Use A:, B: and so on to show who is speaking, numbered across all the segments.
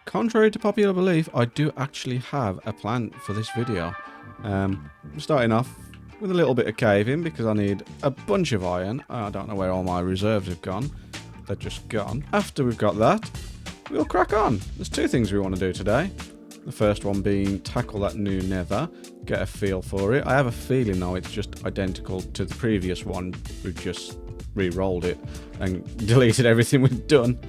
A: Contrary to popular belief, I do actually have a plan for this video. I'm starting off with a little bit of caving because I need a bunch of iron. I don't know where all my reserves have gone. They're just gone. After we've got that, we'll crack on. There's two things we want to do today. The first one being tackle that new nether, get a feel for it. I have a feeling though it's just identical to the previous one. We've just re-rolled it and deleted everything we've done.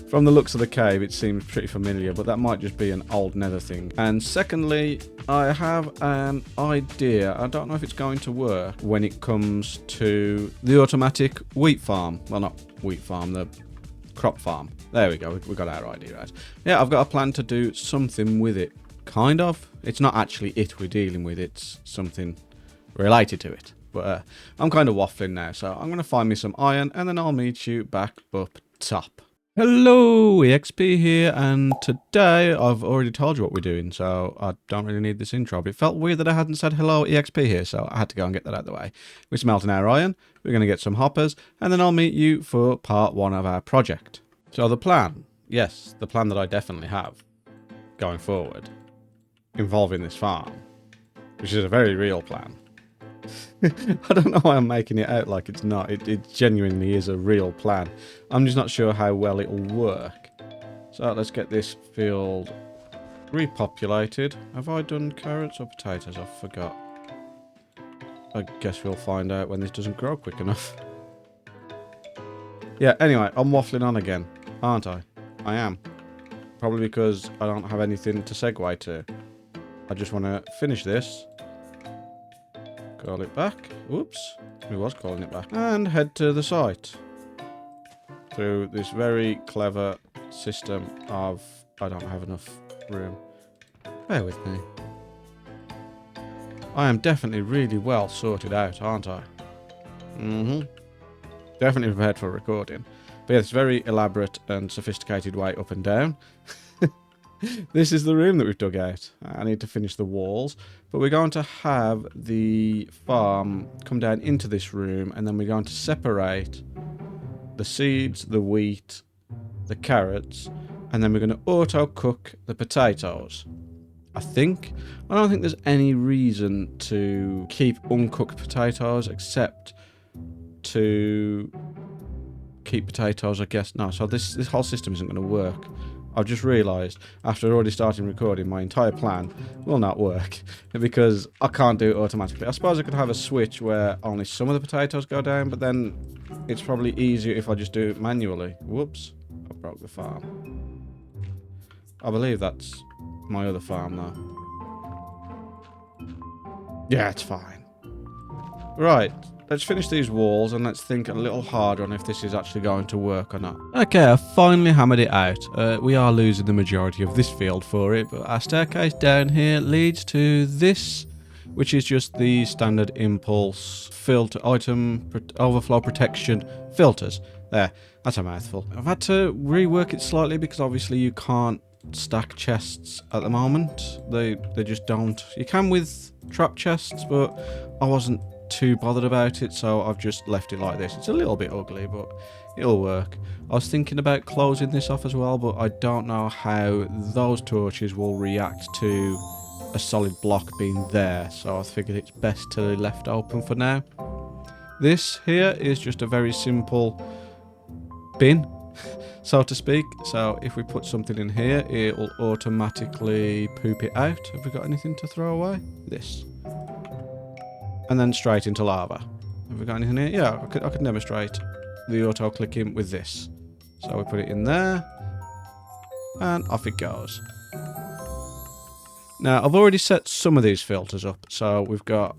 A: From the looks of the cave, it seems pretty familiar, but that might just be an old nether thing. And secondly, I have an idea. I don't know if it's going to work when it comes to the automatic wheat farm. Well, not wheat farm, the crop farm. There we go, we got our idea right. Yeah, I've got a plan to do something with it. Kind of. It's not actually it we're dealing with, it's something related to it. But I'm kind of waffling now, so I'm going to find me some iron, and then I'll meet you back up top. Hello, EXP here, and today I've already told you what we're doing, so I don't really need this intro, but it felt weird that I hadn't said hello, EXP here, so I had to go and get that out of the way. We're smelting our iron, we're going to get some hoppers, and then I'll meet you for part one of our project. So the plan, yes, the plan that I definitely have going forward, involving this farm, which is a very real plan. I don't know why I'm making it out like it's not. It genuinely is a real plan. I'm just not sure how well it'll work. So let's get this field repopulated. Have I done carrots or potatoes? I forgot. I guess we'll find out when this doesn't grow quick enough. Yeah, anyway, I'm waffling on again, aren't I? I am. Probably because I don't have anything to segue to. I just want to finish this. Call it back. Oops. We was calling it back. And head to the site. Through this very clever system of... I don't have enough room. Bear with me. I am definitely really well sorted out, aren't I? Definitely prepared for recording. But yeah, it's very elaborate and sophisticated way up and down. This is the room that we've dug out. I need to finish the walls. But we're going to have the farm come down into this room, and then we're going to separate the seeds, the wheat, the carrots, and then we're going to auto-cook the potatoes. I don't think there's any reason to keep uncooked potatoes except to keep potatoes, I guess. No, so this whole system isn't going to work. I've just realised, after already starting recording, my entire plan will not work because I can't do it automatically. I suppose I could have a switch where only some of the potatoes go down, but then it's probably easier if I just do it manually. Whoops, I broke the farm. I believe that's my other farm though. Yeah, it's fine. Right. Let's finish these walls and let's think a little harder on if this is actually going to work or not. Okay, I finally hammered it out. We are losing the majority of this field for it, but our staircase down here leads to this, which is just the standard impulse filter item overflow protection filters. There, that's a mouthful. I've had to rework it slightly because obviously you can't stack chests at the moment. They just don't. You can with trap chests, but I wasn't too bothered about it, so I've just left it like this. It's a little bit ugly, but it'll work. I was thinking about closing this off as well, but I don't know how those torches will react to a solid block being there, so I figured it's best to leave left open for now. This here is just a very simple bin, so to speak. So if we put something in here, it will automatically poop it out. Have we got anything to throw away? This. And then straight into lava. Have we got anything here? Yeah, I could demonstrate the auto clicking with this. So we put it in there, and off it goes. Now, I've already set some of these filters up. So we've got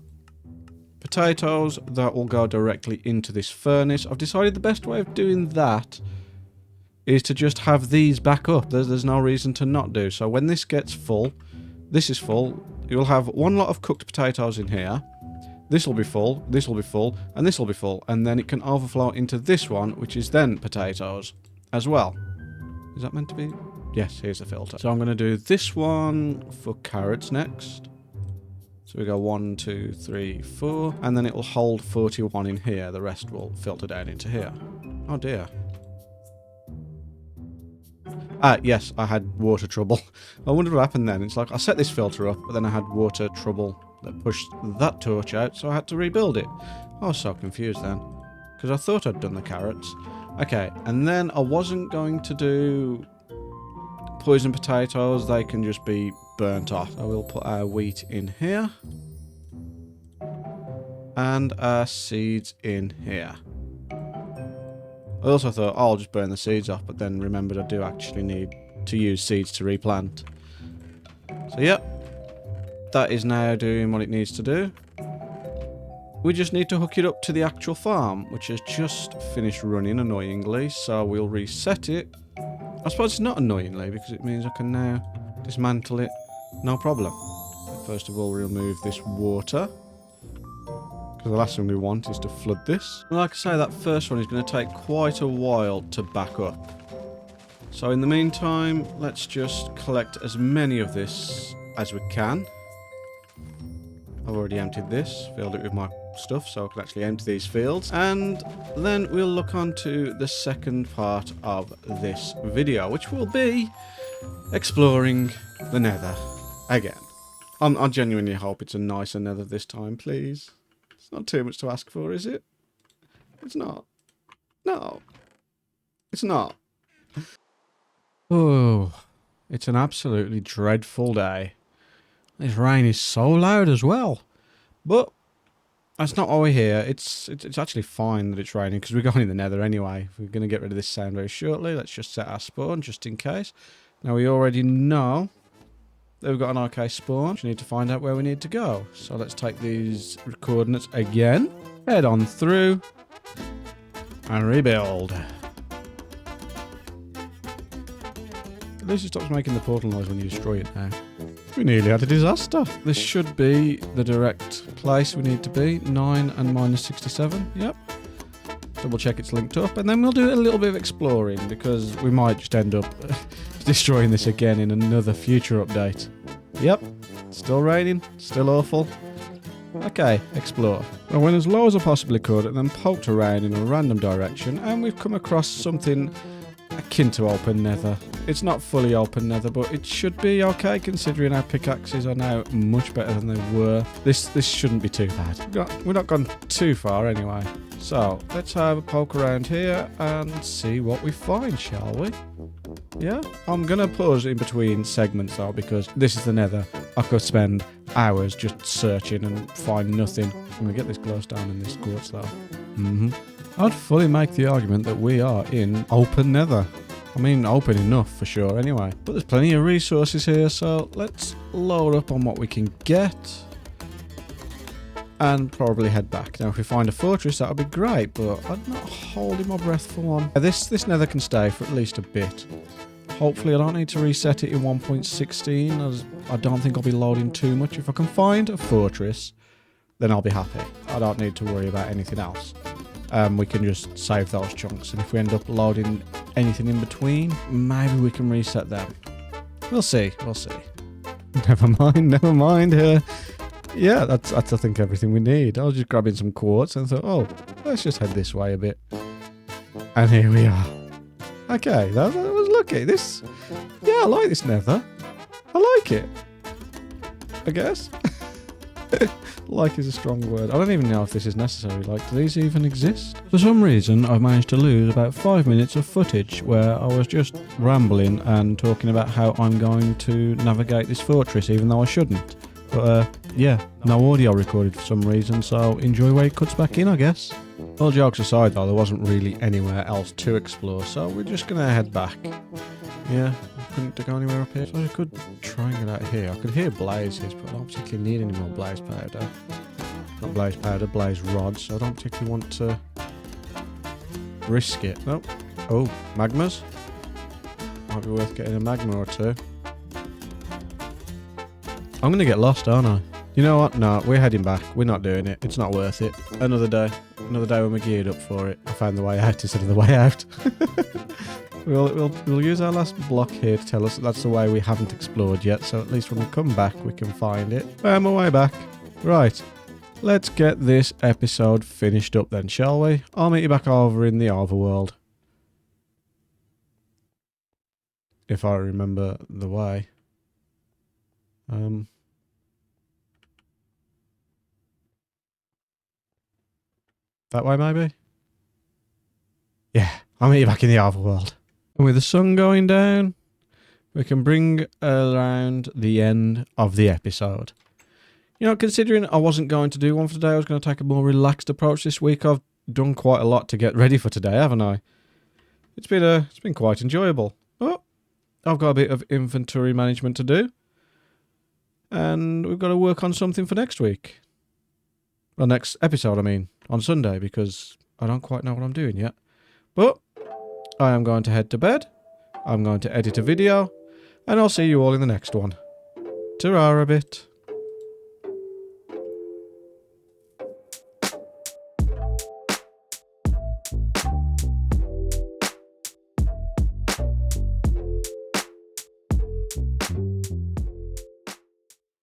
A: potatoes that will go directly into this furnace. I've decided the best way of doing that is to just have these back up. There's no reason to not do. So when this gets full, this is full, you'll have one lot of cooked potatoes in here. This will be full, this will be full, and this will be full. And then it can overflow into this one, which is then potatoes as well. Is that meant to be? Yes, here's the filter. So I'm going to do this one for carrots next. So we go 1, 2, 3, 4. And then it will hold 41 in here. The rest will filter down into here. Oh dear. Ah, yes, I had water trouble. I wondered what happened then. It's like, I set this filter up, but then I had water trouble that pushed that torch out, so I had to rebuild it. I was so confused then, because I thought I'd done the carrots. Okay, and then I wasn't going to do poison potatoes. They can just be burnt off. I will put our wheat in here. And our seeds in here. I also thought, oh, I'll just burn the seeds off, but then remembered I do actually need to use seeds to replant. So, yep. That is now doing what it needs to do. We just need to hook it up to the actual farm, which has just finished running annoyingly, so we'll reset it. I suppose it's not annoyingly, because it means I can now dismantle it, no problem. First of all, remove this water. The last thing we want is to flood this. And like I say, that first one is going to take quite a while to back up. So in the meantime, let's just collect as many of this as we can. I've already emptied this, filled it with my stuff, so I can actually empty these fields. And then we'll look on to the second part of this video, which will be exploring the nether again. I genuinely hope it's a nicer nether this time, please. It's not too much to ask for, is it? It's not. No. It's not. Oh, it's an absolutely dreadful day. This rain is so loud as well. But that's not why we're here. It's actually fine that it's raining because we're going in the nether anyway. We're going to get rid of this sound very shortly. Let's just set our spawn just in case. Now we already know that we've got an arcade spawn. We need to find out where we need to go. So let's take these coordinates again. Head on through. And rebuild. At least it stops making the portal noise when you destroy it now. We nearly had a disaster. This should be the direct place we need to be. 9 and minus 67. Yep. Double check it's linked up. And then we'll do a little bit of exploring because we might just end up destroying this again in another future update. Yep, still raining, still awful. Okay, explore. I went as low as I possibly could and then poked around in a random direction and we've come across something akin to open nether. It's not fully open nether, but it should be okay considering our pickaxes are now much better than they were. This shouldn't be too bad. We're not gone too far anyway. So, let's have a poke around here and see what we find, shall we? Yeah? I'm going to pause in between segments though, because this is the nether. I could spend hours just searching and find nothing. Can we get this glowstone and this quartz though? I'd fully make the argument that we are in open nether. I mean, open enough for sure anyway. But there's plenty of resources here, so let's load up on what we can get. And probably head back. Now, if we find a fortress, that would be great, but I'm not holding my breath for one. This nether can stay for at least a bit. Hopefully, I don't need to reset it in 1.16, as I don't think I'll be loading too much. If I can find a fortress, then I'll be happy. I don't need to worry about anything else. We can just save those chunks, and if we end up loading anything in between, maybe we can reset them. We'll see, we'll see. Never mind. Yeah, that's I think everything we need. I was just grabbing some quartz and thought, oh, let's just head this way a bit. And here we are. Okay, that was lucky. Yeah, I like this nether. I like it. I guess. Like is a strong word. I don't even know if this is necessary. Like, do these even exist? For some reason, I've managed to lose about 5 minutes of footage where I was just rambling and talking about how I'm going to navigate this fortress, even though I shouldn't. But, yeah, no audio recorded for some reason, so enjoy where it cuts back in, I guess. All jokes aside, though, there wasn't really anywhere else to explore, so we're just going to head back. Yeah, couldn't go anywhere up here. So I could try and get out here. I could hear blazes, but I don't particularly need any more blaze powder. Not blaze powder, blaze rods, so I don't particularly want to risk it. Nope. Oh, magmas? Might be worth getting a magma or two. I'm going to get lost, aren't I? You know what? No, we're heading back. We're not doing it. It's not worth it. Another day. Another day when we're geared up for it. I found the way out instead of the way out. We'll use our last block here to tell us that that's the way we haven't explored yet, so at least when we come back we can find it. Found my way back. Right. Let's get this episode finished up then, shall we? I'll meet you back over in the overworld. if I remember the way. That way, maybe? Yeah, I'll meet you back in the overworld. And with the sun going down, we can bring around the end of the episode. You know, considering I wasn't going to do one for today, I was going to take a more relaxed approach this week. I've done quite a lot to get ready for today, haven't I? It's been quite enjoyable. But I've got a bit of inventory management to do. And we've got to work on something for next week. Well, next episode, I mean, on Sunday, because I don't quite know what I'm doing yet. But I am going to head to bed. I'm going to edit a video. And I'll see you all in the next one. Ta-ra a bit.